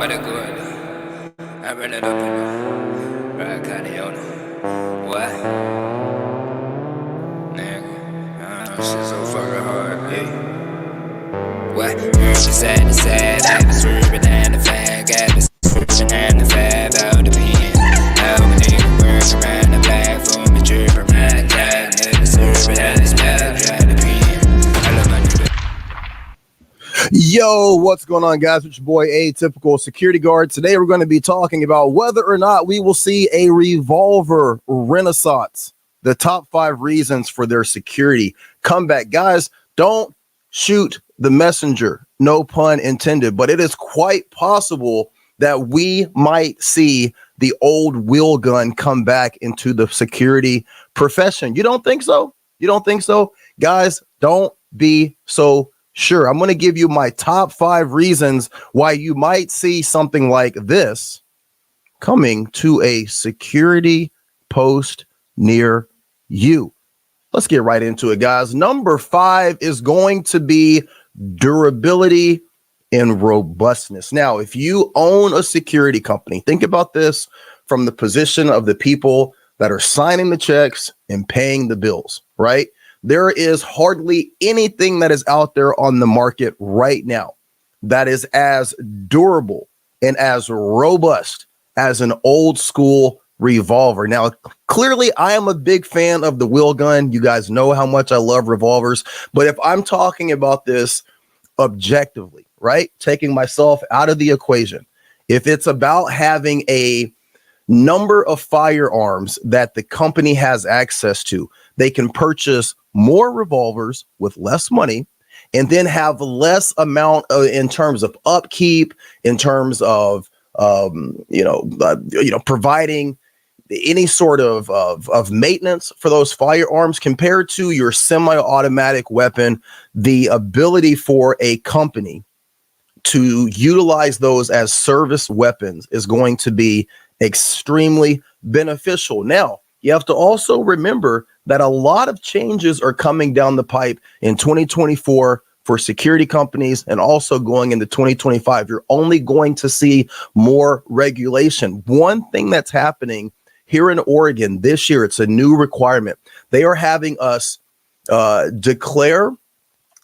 about to go in. I run it up in the right kind of what? Nigga, shit so fucking hard, yeah. What? Sad to sad, I was swerving and the fag, got the swerving and the fab out the pen. Now when nigga work around the platform, and drip around that, nigga swerving and the spell, try to pen. I love my nigga. Yo, what's going on, guys? It's your boy Atypical Security Guard. Today we're going to be talking about whether or not we will see a revolver renaissance. The top 5 reasons for their security comeback. Guys, don't shoot the messenger. No pun intended, but it is quite possible that we might see the old wheel gun come back into the security profession. You don't think so? You don't think so? Guys, don't be so sure. I'm going to give you my top 5 reasons why you might see something like this coming to a security post near you. Let's get right into it, guys. Number 5 is going to be durability and robustness. Now, if you own a security company, think about this from the position of the people that are signing the checks and paying the bills, right? There is hardly anything that is out there on the market right now that is as durable and as robust as an old school revolver. Now, clearly, I am a big fan of the wheel gun. You guys know how much I love revolvers. But if I'm talking about this objectively, right, taking myself out of the equation, if it's about having a number of firearms that the company has access to, they can purchase more revolvers with less money and then have less amount in terms of upkeep, in terms of providing any sort of maintenance for those firearms compared to your semi-automatic weapon. The ability for a company to utilize those as service weapons is going to be extremely beneficial. Now, you have to also remember that a lot of changes are coming down the pipe in 2024 for security companies, and also going into 2025. You're only going to see more regulation. One thing that's happening here in Oregon this year, it's a new requirement. They are having us declare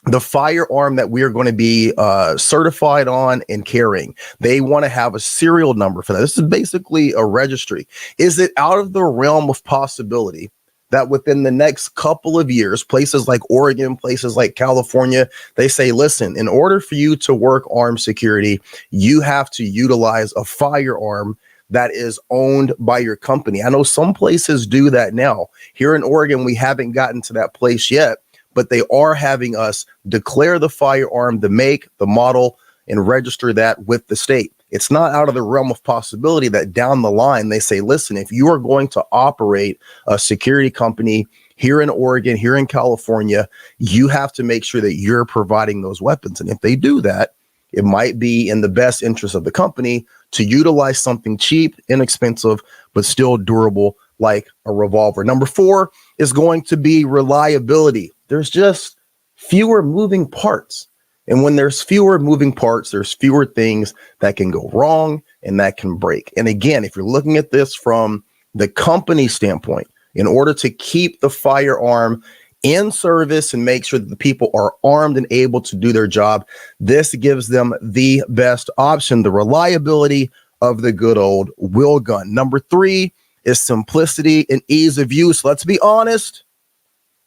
the firearm that we are going to be certified on and carrying. They want to have a serial number for that. This is basically a registry. Is it out of the realm of possibility that within the next couple of years, places like Oregon, places like California, they say, listen, in order for you to work armed security, you have to utilize a firearm that is owned by your company. I know some places do that now. Here in Oregon, we haven't gotten to that place yet, but they are having us declare the firearm, the make, the model, and register that with the state. It's not out of the realm of possibility that down the line, they say, listen, if you are going to operate a security company here in Oregon, here in California, you have to make sure that you're providing those weapons. And if they do that, it might be in the best interest of the company to utilize something cheap, inexpensive, but still durable like a revolver. Number 4 is going to be reliability. There's just fewer moving parts. And when there's fewer moving parts, there's fewer things that can go wrong and that can break. And again, if you're looking at this from the company standpoint, in order to keep the firearm in service and make sure that the people are armed and able to do their job, this gives them the best option, the reliability of the good old wheel gun. Number 3 is simplicity and ease of use. Let's be honest.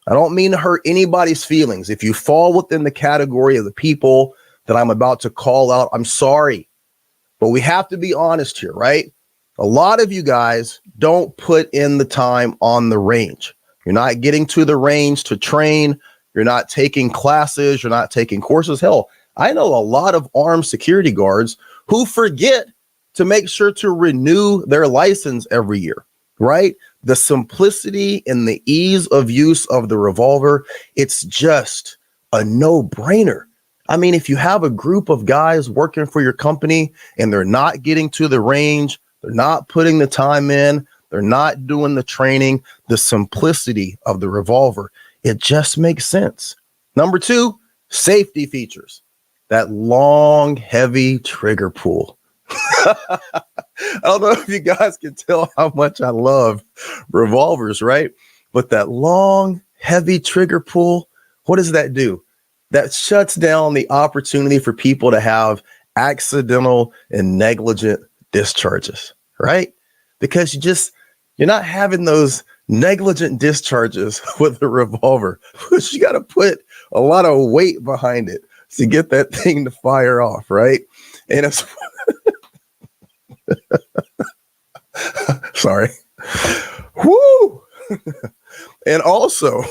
I don't mean to hurt anybody's feelings. If you fall within the category of the people that I'm about to call out, I'm sorry. But we have to be honest here, right? A lot of you guys don't put in the time on the range. You're not getting to the range to train. You're not taking classes. You're not taking courses. Hell, I know a lot of armed security guards who forget to make sure to renew their license every year, right? The simplicity and the ease of use of the revolver, it's just a no-brainer. I mean, if you have a group of guys working for your company and they're not getting to the range, they're not putting the time in, they're not doing the training, the simplicity of the revolver, it just makes sense. Number 2, safety features. That long, heavy trigger pull. I don't know if you guys can tell how much I love revolvers, right? But that long, heavy trigger pull, what does that do? That shuts down the opportunity for people to have accidental and negligent discharges, right? Because you're not having those negligent discharges with a revolver, because you got to put a lot of weight behind it to get that thing to fire off, right? And it's sorry. Woo! And also,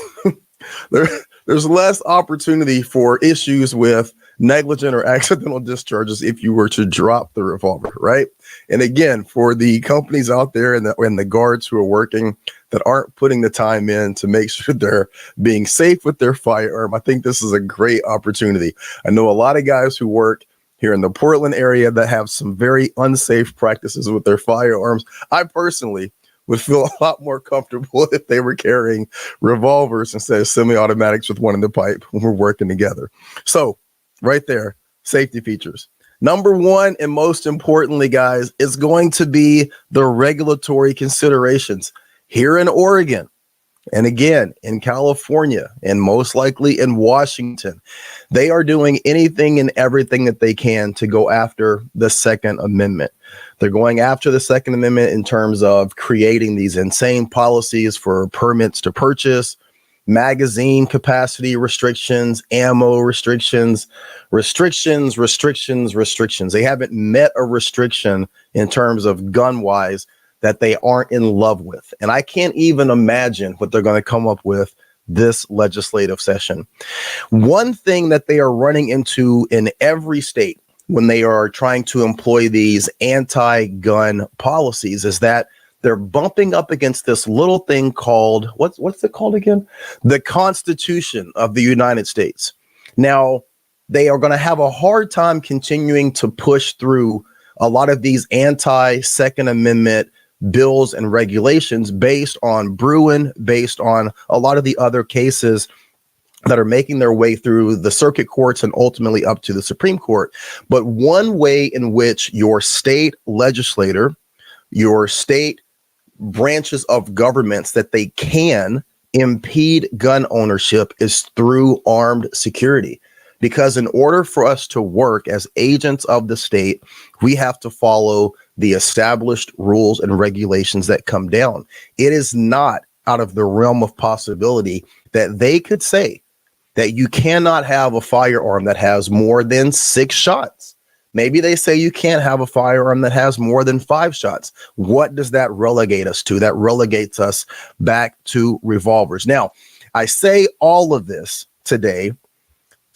there's less opportunity for issues with negligent or accidental discharges if you were to drop the revolver, right? And again, for the companies out there and the guards who are working that aren't putting the time in to make sure they're being safe with their firearm, I think this is a great opportunity. I know a lot of guys who work here in the Portland area that have some very unsafe practices with their firearms. I personally would feel a lot more comfortable if they were carrying revolvers instead of semi-automatics with one in the pipe when we're working together. So right there, safety features. Number one, and most importantly, guys, is going to be the regulatory considerations here in Oregon. And again, in California, and most likely in Washington, they are doing anything and everything that they can to go after the Second Amendment. They're going after the Second Amendment in terms of creating these insane policies for permits to purchase, magazine capacity restrictions, ammo restrictions. They haven't met a restriction in terms of gun-wise that they aren't in love with. And I can't even imagine what they're going to come up with this legislative session. One thing that they are running into in every state when they are trying to employ these anti-gun policies is that they're bumping up against this little thing called, what's it called again? The Constitution of the United States. Now, they are going to have a hard time continuing to push through a lot of these anti-Second Amendment bills and regulations based on Bruin, based on a lot of the other cases that are making their way through the circuit courts and ultimately up to the Supreme Court. But one way in which your state legislator, your state branches of governments that they can impede gun ownership is through armed security. Because in order for us to work as agents of the state, we have to follow the established rules and regulations that come down. It is not out of the realm of possibility that they could say that you cannot have a firearm that has more than 6 shots. Maybe they say you can't have a firearm that has more than 5 shots. What does that relegate us to? That relegates us back to revolvers. Now, I say all of this today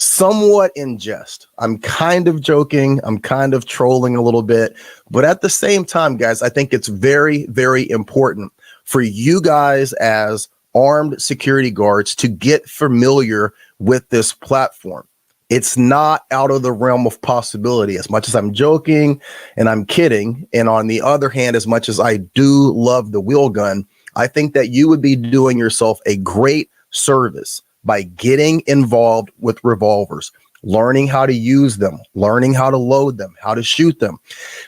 somewhat in jest. I'm kind of joking. I'm kind of trolling a little bit. But at the same time, guys, I think it's very, very important for you guys as armed security guards to get familiar with this platform. It's not out of the realm of possibility. As much as I'm joking and I'm kidding, and on the other hand, as much as I do love the wheel gun, I think that you would be doing yourself a great service by getting involved with revolvers, learning how to use them, learning how to load them, how to shoot them.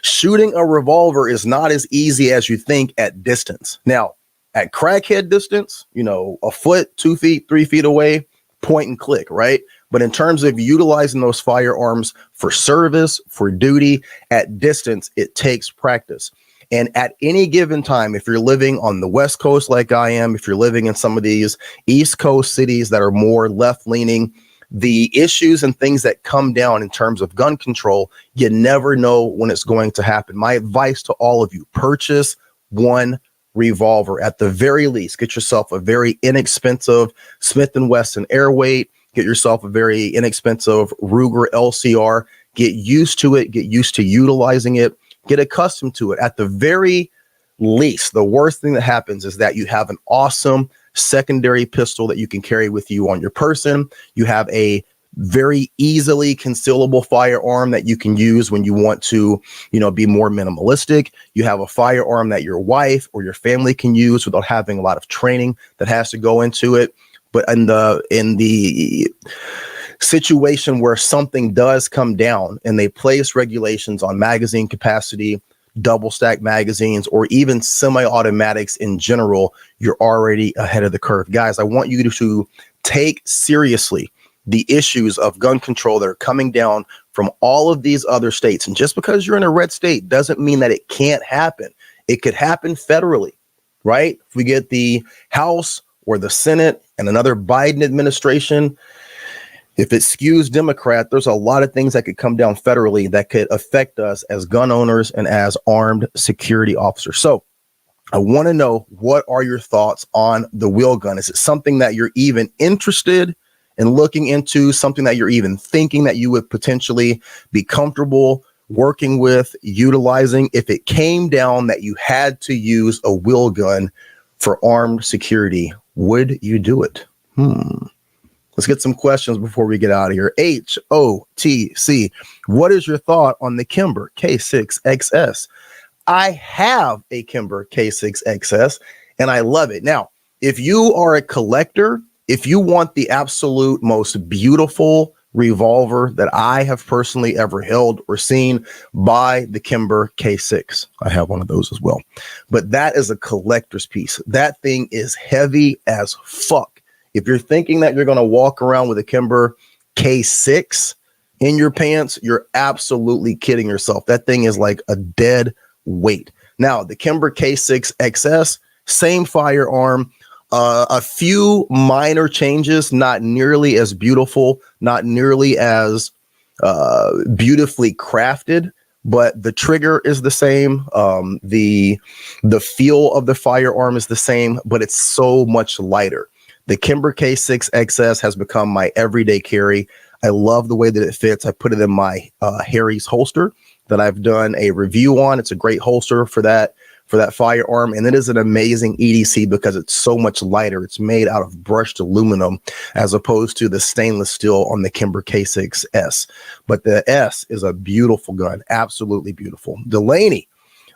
Shooting a revolver is not as easy as you think at distance. Now, at crackhead distance, a foot, 2 feet, 3 feet away, point and click, right? But in terms of utilizing those firearms for service, for duty, at distance, it takes practice. And at any given time, if you're living on the West Coast like I am, if you're living in some of these East Coast cities that are more left-leaning, the issues and things that come down in terms of gun control, you never know when it's going to happen. My advice to all of you, purchase one revolver. At the very least, get yourself a very inexpensive Smith & Wesson Airweight. Get yourself a very inexpensive Ruger LCR. Get used to it. Get used to utilizing it. Get accustomed to it. At the very least, the worst thing that happens is that you have an awesome secondary pistol that you can carry with you on your person. You have a very easily concealable firearm that you can use when you want to, be more minimalistic. You have a firearm that your wife or your family can use without having a lot of training that has to go into it. But in the situation where something does come down and they place regulations on magazine capacity double stack magazines, or even semi-automatics in general, you're already ahead of the curve. Guys, I want you to take seriously the issues of gun control that are coming down from all of these other states. And just because you're in a red state doesn't mean that it can't happen. It could happen federally, right? If we get the House or the Senate and another Biden administration, if it skews Democrat, there's a lot of things that could come down federally that could affect us as gun owners and as armed security officers. So I want to know, what are your thoughts on the wheel gun? Is it something that you're even interested in looking into, something that you're even thinking that you would potentially be comfortable working with, utilizing, if it came down that you had to use a wheel gun for armed security? Would you do it? Let's get some questions before we get out of here. HOTC, what is your thought on the Kimber K6XS? I have a Kimber K6XS and I love it. Now, if you are a collector, if you want the absolute most beautiful revolver that I have personally ever held or seen, buy the Kimber K6. I have one of those as well. But that is a collector's piece. That thing is heavy as fuck. If you're thinking that you're going to walk around with a Kimber K6 in your pants, you're absolutely kidding yourself. That thing is like a dead weight. Now, the Kimber K6 XS, same firearm, a few minor changes, not nearly as beautiful, not nearly as beautifully crafted, but the trigger is the same. The feel of the firearm is the same, but it's so much lighter. The Kimber K6 XS has become my everyday carry. I love the way that it fits. I put it in my Harry's holster that I've done a review on. It's a great holster for that firearm, and it is an amazing EDC because it's so much lighter. It's made out of brushed aluminum as opposed to the stainless steel on the Kimber K6S. But the S is a beautiful gun, absolutely beautiful. Delaney,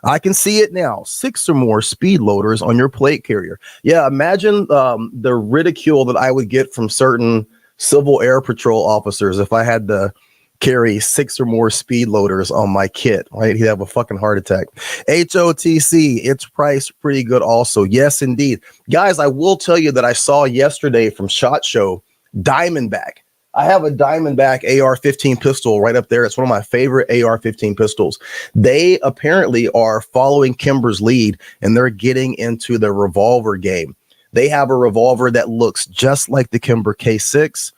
I can see it now. 6 or more speed loaders on your plate carrier. Yeah, imagine the ridicule that I would get from certain Civil Air Patrol officers if I had to carry 6 or more speed loaders on my kit, right? He'd have a fucking heart attack. HOTC, it's priced pretty good also. Yes, indeed. Guys, I will tell you that I saw yesterday from SHOT Show, Diamondback. I have a Diamondback AR-15 pistol right up there. It's one of my favorite AR-15 pistols. They apparently are following Kimber's lead, and they're getting into the revolver game. They have a revolver that looks just like the Kimber K6,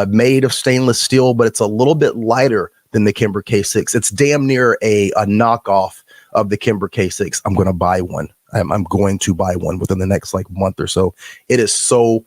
made of stainless steel, but it's a little bit lighter than the Kimber K6. It's damn near a knockoff of the Kimber K6. I'm going to buy one. I'm going to buy one within the next month or so. It is so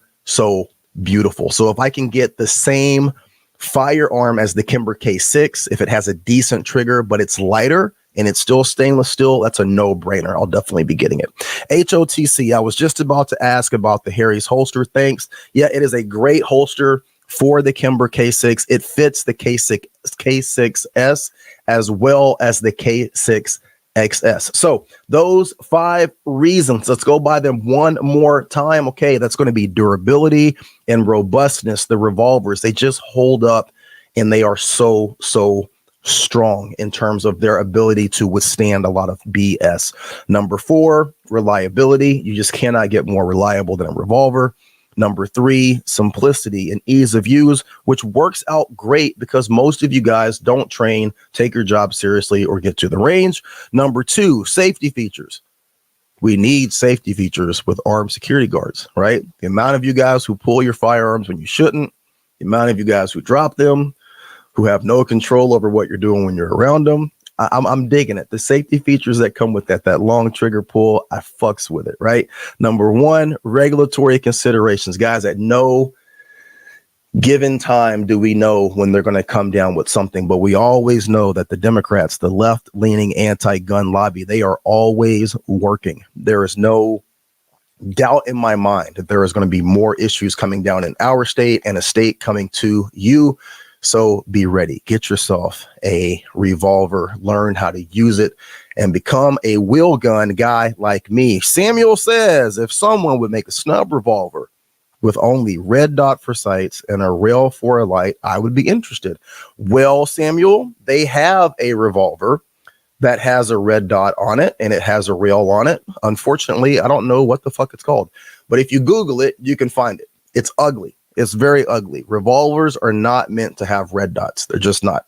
beautiful. So if I can get the same firearm as the Kimber K6, if it has a decent trigger, but it's lighter and it's still stainless steel, that's a no-brainer. I'll definitely be getting it. HOTC, I was just about to ask about the Harry's holster. Thanks. Yeah, it is a great holster for the Kimber K6. It fits the K6S as well as the K6 XS. So those 5 reasons, let's go by them one more time. Okay, that's going to be durability and robustness. The revolvers, they just hold up, and they are so strong in terms of their ability to withstand a lot of BS. Number 4, reliability. You just cannot get more reliable than a revolver. Number 3, simplicity and ease of use, which works out great because most of you guys don't train, take your job seriously, or get to the range. Number 2, safety features. We need safety features with armed security guards, right? The amount of you guys who pull your firearms when you shouldn't, the amount of you guys who drop them, who have no control over what you're doing when you're around them. I'm digging it. The safety features that come with that long trigger pull, I fucks with it, right? Number 1, regulatory considerations. Guys, at no given time do we know when they're going to come down with something, but we always know that the Democrats, the left-leaning anti-gun lobby, they are always working. There is no doubt in my mind that there is going to be more issues coming down in our state and a state coming to you. So be ready. Get yourself a revolver, learn how to use it, and become a wheel gun guy like me. Samuel says, if someone would make a snub revolver with only red dot for sights and a rail for a light, I would be interested. Well, Samuel, they have a revolver that has a red dot on it and it has a rail on it. Unfortunately, I don't know what the fuck it's called, but if you Google it, you can find it. It's ugly. It's very ugly. Revolvers are not meant to have red dots. They're just not.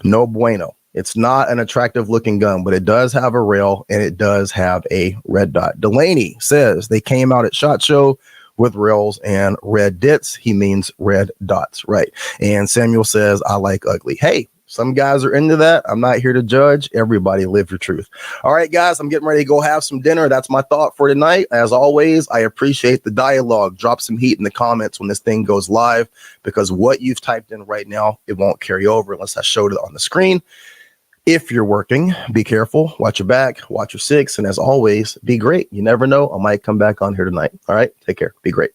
No bueno. It's not an attractive looking gun, but it does have a rail and it does have a red dot. Delaney says they came out at SHOT Show with rails and red dits. He means red dots, right? And Samuel says, I like ugly. Hey, some guys are into that. I'm not here to judge. Everybody live your truth. All right, guys, I'm getting ready to go have some dinner. That's my thought for tonight. As always, I appreciate the dialogue. Drop some heat in the comments when this thing goes live, because what you've typed in right now, it won't carry over unless I showed it on the screen. If you're working, be careful, watch your back, watch your six, and as always, be great. You never know, I might come back on here tonight. All right, take care, be great.